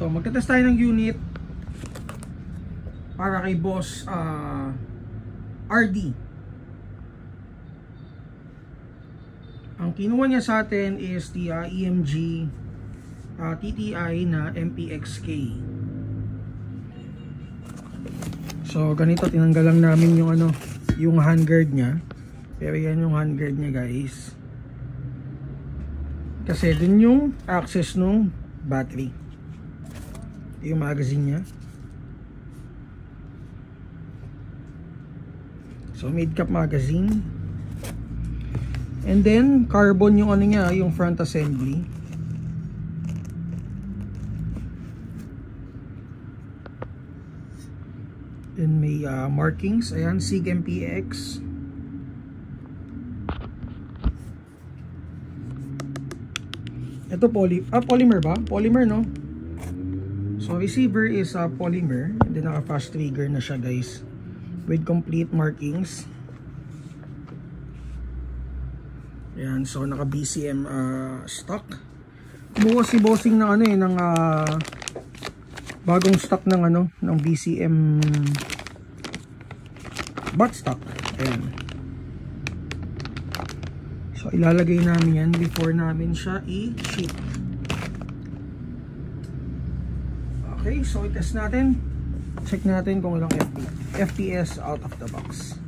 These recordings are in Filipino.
ito, magte-test tayo ng unit para kay boss RD. Ang kinuha niya sa atin is the EMG TTI na MPXK. So ganito, tinanggal lang namin yung ano, yung handguard niya. Pero yan yung handguard niya, guys. Kasi dun yung access nung battery. Yung magazine niya. So mid-cap magazine. And then carbon yung ano niya, yung front assembly. Then may markings, ayan, SIG MPX. Ito polymer ba? Polymer, no? So receiver is polymer, and then naka fast trigger na siya, guys, with complete markings. Ayan, so naka BCM stock. Kumuha si bossing ng ano ng bagong stock ng ano, ng BCM butt stock. Ayan. So ilalagay namin yan before namin siya i-ship. Okay, so i-test natin. Check natin kung ilang FPS out of the box.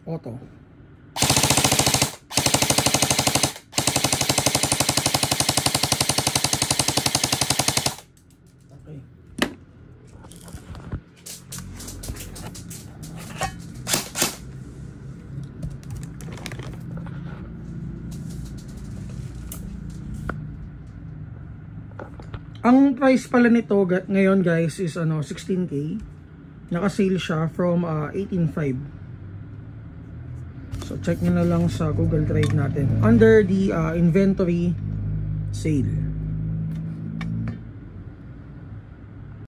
Auto. Okay. Ang price pala nito ngayon, guys, is ano, 16K. Naka-sale siya from 18.5. So check nyo na lang sa Google Drive natin under the inventory sale.